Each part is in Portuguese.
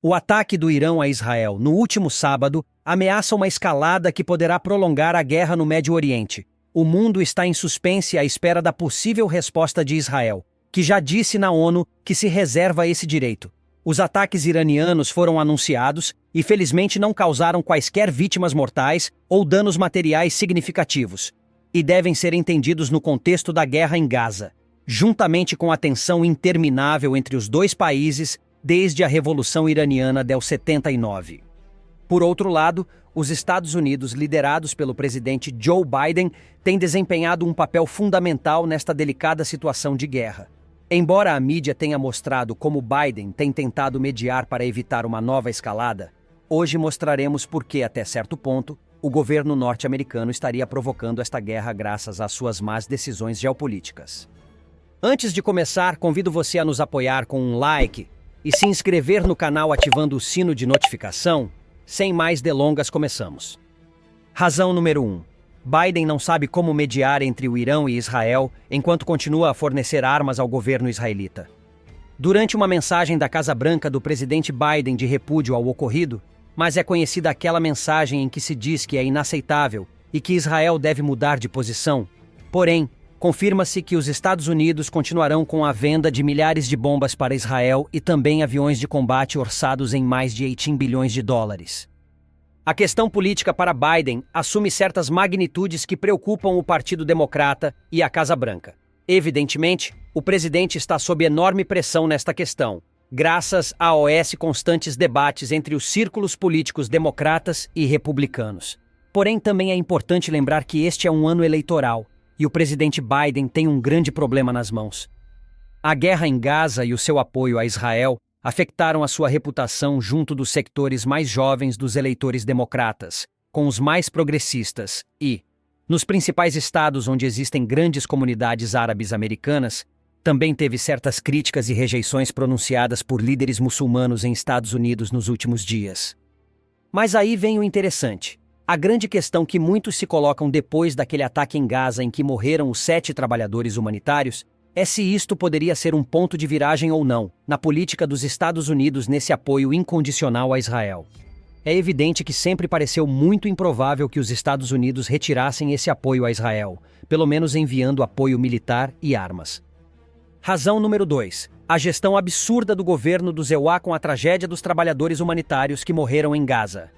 O ataque do Irã a Israel no último sábado ameaça uma escalada que poderá prolongar a guerra no Médio Oriente. O mundo está em suspense à espera da possível resposta de Israel, que já disse na ONU que se reserva esse direito. Os ataques iranianos foram anunciados e felizmente não causaram quaisquer vítimas mortais ou danos materiais significativos, e devem ser entendidos no contexto da guerra em Gaza, juntamente com a tensão interminável entre os dois países desde a Revolução Iraniana del 79. Por outro lado, os Estados Unidos, liderados pelo presidente Joe Biden, têm desempenhado um papel fundamental nesta delicada situação de guerra. Embora a mídia tenha mostrado como Biden tem tentado mediar para evitar uma nova escalada, hoje mostraremos por que, até certo ponto, o governo norte-americano estaria provocando esta guerra graças às suas más decisões geopolíticas. Antes de começar, convido você a nos apoiar com um like e se inscrever no canal ativando o sino de notificação. Sem mais delongas, começamos. Razão número 1. Biden não sabe como mediar entre o Irã e Israel enquanto continua a fornecer armas ao governo israelita. Durante uma mensagem da Casa Branca do presidente Biden de repúdio ao ocorrido, mas é conhecida aquela mensagem em que se diz que é inaceitável e que Israel deve mudar de posição. Porém, confirma-se que os Estados Unidos continuarão com a venda de milhares de bombas para Israel e também aviões de combate orçados em mais de 18 bilhões de dólares. A questão política para Biden assume certas magnitudes que preocupam o Partido Democrata e a Casa Branca. Evidentemente, o presidente está sob enorme pressão nesta questão, graças a constantes debates entre os círculos políticos democratas e republicanos. Porém, também é importante lembrar que este é um ano eleitoral, e o presidente Biden tem um grande problema nas mãos. A guerra em Gaza e o seu apoio a Israel afetaram a sua reputação junto dos sectores mais jovens dos eleitores democratas, com os mais progressistas e, nos principais estados onde existem grandes comunidades árabes americanas, também teve certas críticas e rejeições pronunciadas por líderes muçulmanos em Estados Unidos nos últimos dias. Mas aí vem o interessante. A grande questão que muitos se colocam depois daquele ataque em Gaza em que morreram os 7 trabalhadores humanitários é se isto poderia ser um ponto de viragem ou não na política dos Estados Unidos nesse apoio incondicional a Israel. É evidente que sempre pareceu muito improvável que os Estados Unidos retirassem esse apoio a Israel, pelo menos enviando apoio militar e armas. Razão número 2. A gestão absurda do governo do EUA com a tragédia dos trabalhadores humanitários que morreram em Gaza.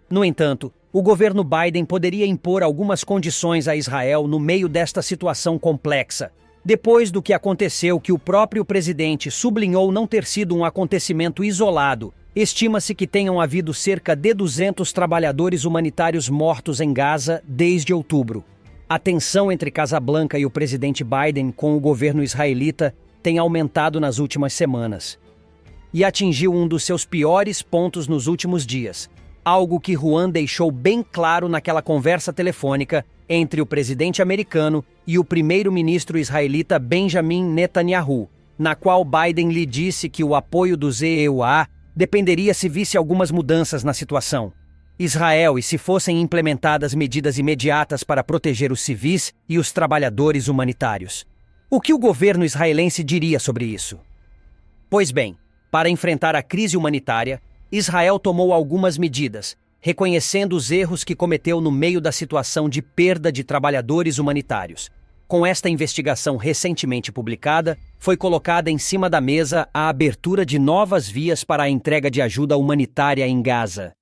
No entanto, o governo Biden poderia impor algumas condições a Israel no meio desta situação complexa, depois do que aconteceu que o próprio presidente sublinhou não ter sido um acontecimento isolado. Estima-se que tenham havido cerca de 200 trabalhadores humanitários mortos em Gaza desde outubro. A tensão entre Casa Branca e o presidente Biden com o governo israelita tem aumentado nas últimas semanas e atingiu um dos seus piores pontos nos últimos dias. Algo que Juan deixou bem claro naquela conversa telefônica entre o presidente americano e o primeiro-ministro israelita Benjamin Netanyahu, na qual Biden lhe disse que o apoio do EUA dependeria se visse algumas mudanças na situação. Israel e se fossem implementadas medidas imediatas para proteger os civis e os trabalhadores humanitários. O que o governo israelense diria sobre isso? Pois bem, para enfrentar a crise humanitária, Israel tomou algumas medidas, reconhecendo os erros que cometeu no meio da situação de perda de trabalhadores humanitários. Com esta investigação recentemente publicada, foi colocada em cima da mesa a abertura de novas vias para a entrega de ajuda humanitária em Gaza.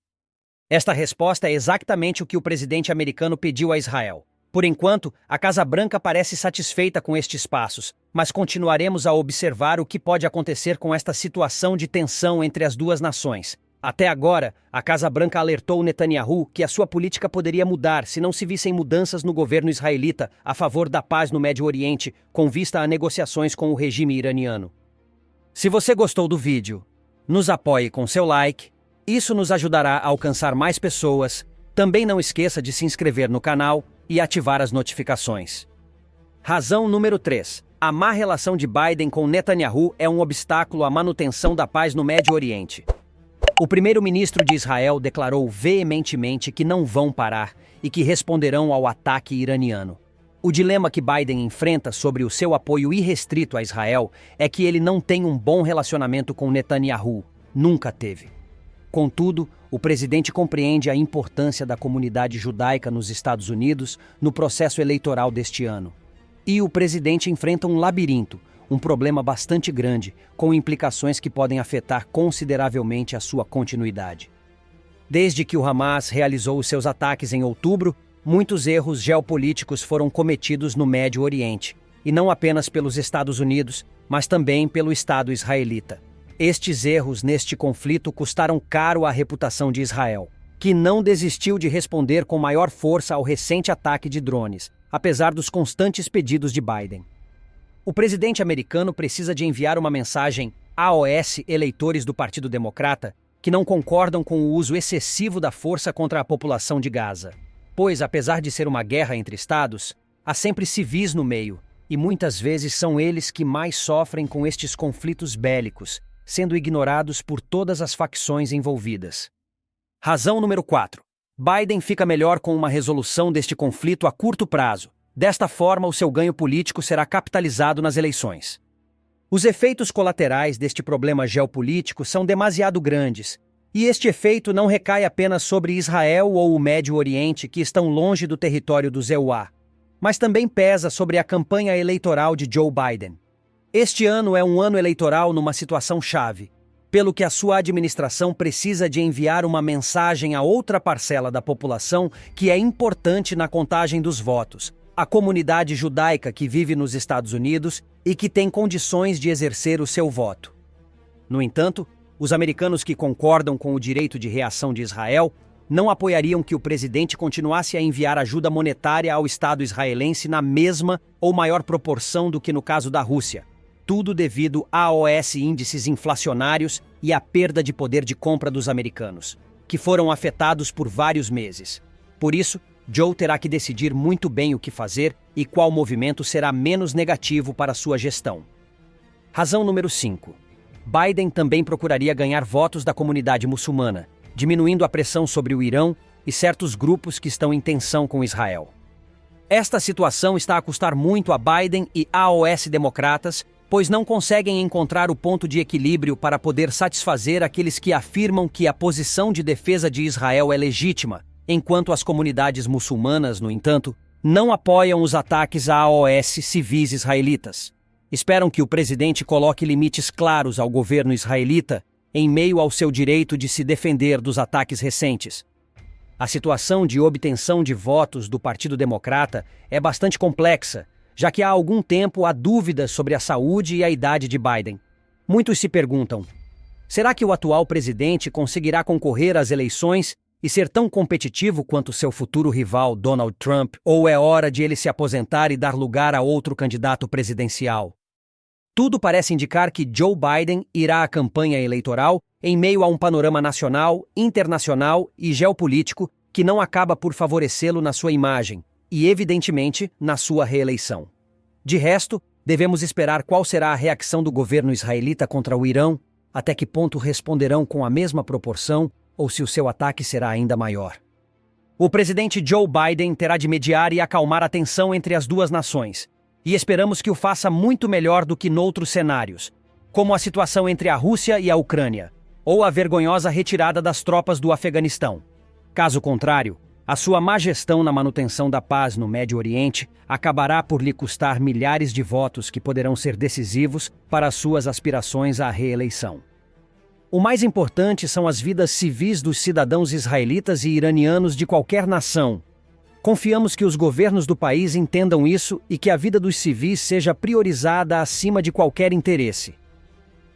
Esta resposta é exatamente o que o presidente americano pediu a Israel. Por enquanto, a Casa Branca parece satisfeita com estes passos, mas continuaremos a observar o que pode acontecer com esta situação de tensão entre as duas nações. Até agora, a Casa Branca alertou Netanyahu que a sua política poderia mudar se não se vissem mudanças no governo israelita a favor da paz no Médio Oriente, com vista a negociações com o regime iraniano. Se você gostou do vídeo, nos apoie com seu like, isso nos ajudará a alcançar mais pessoas. Também não esqueça de se inscrever no canal e ativar as notificações. Razão número 3. A má relação de Biden com Netanyahu é um obstáculo à manutenção da paz no Médio Oriente. O primeiro-ministro de Israel declarou veementemente que não vão parar e que responderão ao ataque iraniano. O dilema que Biden enfrenta sobre o seu apoio irrestrito a Israel é que ele não tem um bom relacionamento com Netanyahu, nunca teve. Contudo, o presidente compreende a importância da comunidade judaica nos Estados Unidos no processo eleitoral deste ano. E o presidente enfrenta um labirinto, um problema bastante grande, com implicações que podem afetar consideravelmente a sua continuidade. Desde que o Hamas realizou os seus ataques em outubro, muitos erros geopolíticos foram cometidos no Médio Oriente, e não apenas pelos Estados Unidos, mas também pelo Estado israelita. Estes erros neste conflito custaram caro à reputação de Israel, que não desistiu de responder com maior força ao recente ataque de drones, apesar dos constantes pedidos de Biden. O presidente americano precisa de enviar uma mensagem aos eleitores do Partido Democrata que não concordam com o uso excessivo da força contra a população de Gaza. Pois, apesar de ser uma guerra entre estados, há sempre civis no meio, e muitas vezes são eles que mais sofrem com estes conflitos bélicos, sendo ignorados por todas as facções envolvidas. Razão número 4. Biden fica melhor com uma resolução deste conflito a curto prazo. Desta forma, o seu ganho político será capitalizado nas eleições. Os efeitos colaterais deste problema geopolítico são demasiado grandes, e este efeito não recai apenas sobre Israel ou o Médio Oriente, que estão longe do território dos EUA, mas também pesa sobre a campanha eleitoral de Joe Biden. Este ano é um ano eleitoral numa situação chave, pelo que a sua administração precisa de enviar uma mensagem a outra parcela da população que é importante na contagem dos votos, a comunidade judaica que vive nos Estados Unidos e que tem condições de exercer o seu voto. No entanto, os americanos que concordam com o direito de reação de Israel não apoiariam que o presidente continuasse a enviar ajuda monetária ao Estado israelense na mesma ou maior proporção do que no caso da Rússia. Tudo devido aos índices inflacionários e à perda de poder de compra dos americanos, que foram afetados por vários meses. Por isso, Joe terá que decidir muito bem o que fazer e qual movimento será menos negativo para sua gestão. Razão número 5. Biden também procuraria ganhar votos da comunidade muçulmana, diminuindo a pressão sobre o Irão e certos grupos que estão em tensão com Israel. Esta situação está a custar muito a Biden e aos democratas, pois não conseguem encontrar o ponto de equilíbrio para poder satisfazer aqueles que afirmam que a posição de defesa de Israel é legítima, enquanto as comunidades muçulmanas, no entanto, não apoiam os ataques aos civis israelitas. Esperam que o presidente coloque limites claros ao governo israelita em meio ao seu direito de se defender dos ataques recentes. A situação de obtenção de votos do Partido Democrata é bastante complexa, já que há algum tempo há dúvidas sobre a saúde e a idade de Biden. Muitos se perguntam: será que o atual presidente conseguirá concorrer às eleições e ser tão competitivo quanto seu futuro rival Donald Trump, ou é hora de ele se aposentar e dar lugar a outro candidato presidencial? Tudo parece indicar que Joe Biden irá à campanha eleitoral em meio a um panorama nacional, internacional e geopolítico que não acaba por favorecê-lo na sua imagem e, evidentemente, na sua reeleição. De resto, devemos esperar qual será a reação do governo israelita contra o Irão, até que ponto responderão com a mesma proporção ou se o seu ataque será ainda maior. O presidente Joe Biden terá de mediar e acalmar a tensão entre as duas nações, e esperamos que o faça muito melhor do que noutros cenários, como a situação entre a Rússia e a Ucrânia, ou a vergonhosa retirada das tropas do Afeganistão. Caso contrário, a sua má gestão na manutenção da paz no Médio Oriente acabará por lhe custar milhares de votos que poderão ser decisivos para as suas aspirações à reeleição. O mais importante são as vidas civis dos cidadãos israelitas e iranianos de qualquer nação. Confiamos que os governos do país entendam isso e que a vida dos civis seja priorizada acima de qualquer interesse.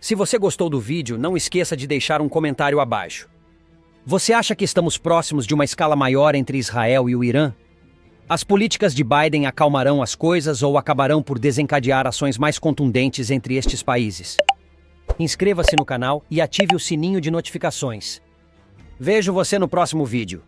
Se você gostou do vídeo, não esqueça de deixar um comentário abaixo. Você acha que estamos próximos de uma escala maior entre Israel e o Irã? As políticas de Biden acalmarão as coisas ou acabarão por desencadear ações mais contundentes entre estes países? Inscreva-se no canal e ative o sininho de notificações. Vejo você no próximo vídeo.